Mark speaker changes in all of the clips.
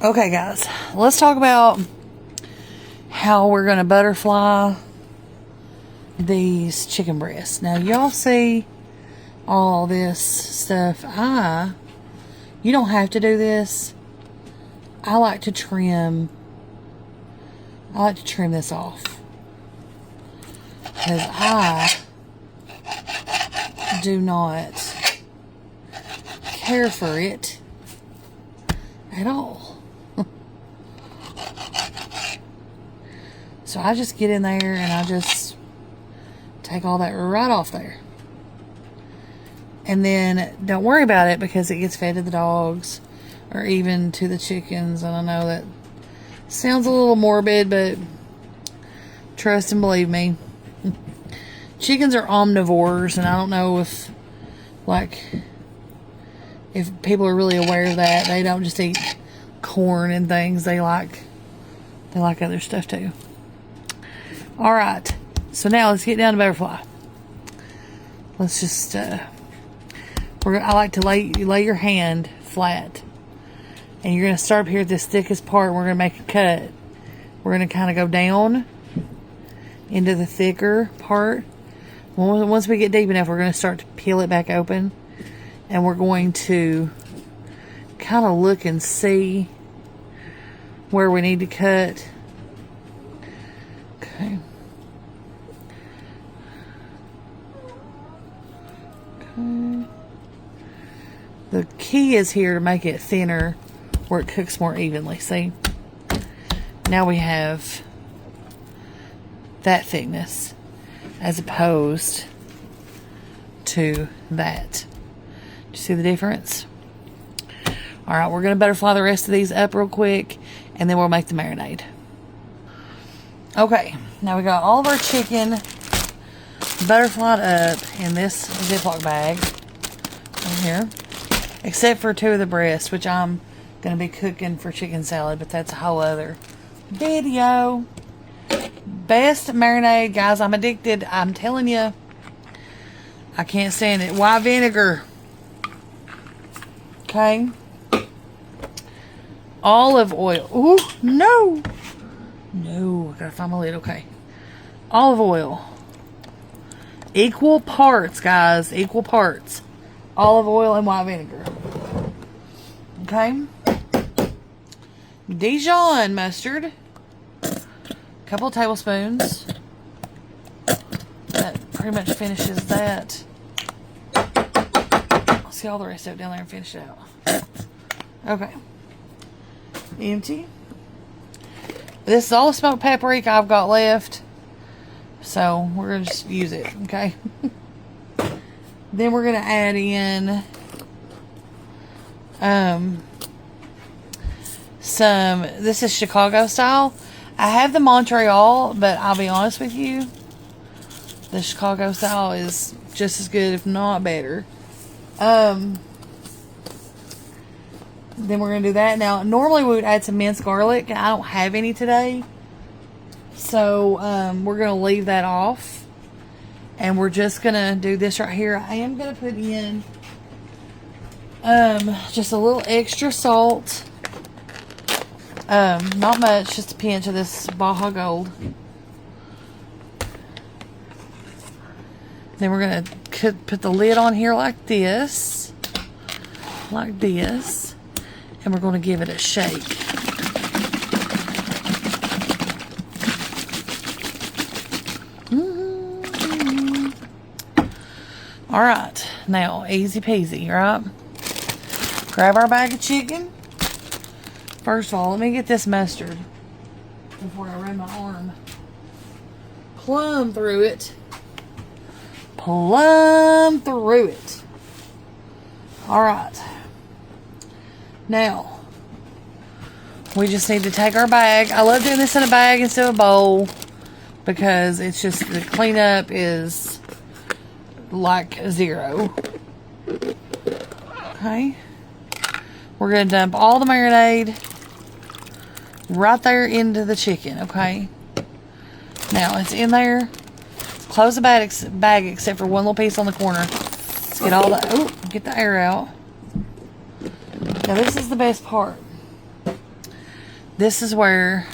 Speaker 1: Okay, guys, let's talk about how we're going to butterfly these chicken breasts. Now, y'all see all this stuff. You don't have to do this. I like to trim this off. Because I do not care for it at all. So I just get in there and I just take all that right off there. And then don't worry about it because it gets fed to the dogs or even to the chickens. And I know that sounds a little morbid, but trust and believe me. Chickens are omnivores, and I don't know if people are really aware of that. They don't just eat corn and things. They like other stuff too. All right, so now let's get down to butterfly. Let's just I like to lay your hand flat, and you're gonna start up here at this thickest part. And we're gonna make a cut. We're gonna kind of go down into the thicker part. Once we get deep enough, we're going to start to peel it back open, and we're going to kind of look and see where we need to cut. Okay. The key is here to make it thinner where it cooks more evenly. See? Now we have that thickness as opposed to that. Do you see the difference? All right, we're going to butterfly the rest of these up real quick, and then we'll make the marinade. Okay, now we got all of our chicken butterflied up in this Ziploc bag right here, except for 2 of the breasts, which I'm going to be cooking for chicken salad, but that's a whole other video. Best marinade, guys. I'm addicted. I'm telling you. I can't stand it. White vinegar. Okay. Olive oil. Ooh, no. No. I gotta find my lid. Okay. Olive oil. Equal parts, guys. Equal parts. Olive oil and white vinegar. Okay. Dijon mustard. Couple of tablespoons. That pretty much finishes that. I'll see all the rest of it down there and finish it out. Okay. Empty. This is all the smoked paprika I've got left. So we're going to just use it. Okay. Then we're going to add in this is Chicago style. I have the Montreal, but I'll be honest with you, the Chicago style is just as good, if not better. Then we're going to do that. Now, normally we would add some minced garlic. I don't have any today. So, we're going to leave that off. And we're just going to do this right here. I am going to put in just a little extra salt. Not much, just a pinch of this Baja Gold. Then we're going to put the lid on here like this. Like this. And we're going to give it a shake. Alright, now easy peasy, right? Grab our bag of chicken. First of all, let me get this mustard before I run my arm plumb through it. Plumb through it. Alright. Now, we just need to take our bag. I love doing this in a bag instead of a bowl because it's just, the cleanup is like 0. Okay. We're going to dump all the marinade right there into the chicken, okay? Now, it's in there. Close the bag except for one little piece on the corner. Let's get all the, get the air out. Now, this is the best part. this is where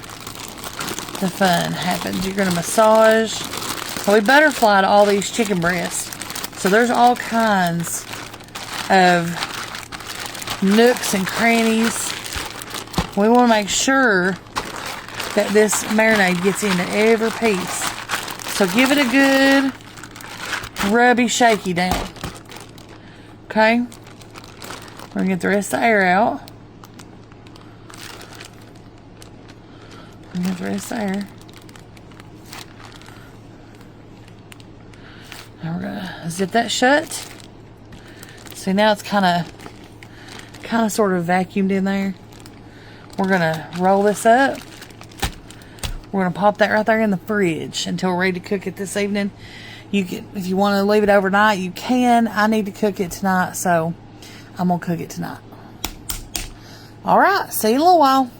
Speaker 1: the fun happens. You're going to massage. So we butterflied all these chicken breasts. So there's all kinds of nooks and crannies. We want to make sure that this marinade gets into every piece. So give it a good rubby shaky down. Okay? We're going to get the rest of the air out. Get the rest of the air. Now we're going to zip that shut. See, now it's kind of sort of vacuumed in there. We're going to roll this up. We're going to pop that right there in the fridge until we're ready to cook it this evening. You can, if you want to leave it overnight, you can. I need to cook it tonight, so I'm going to cook it tonight. All right, see you in a little while.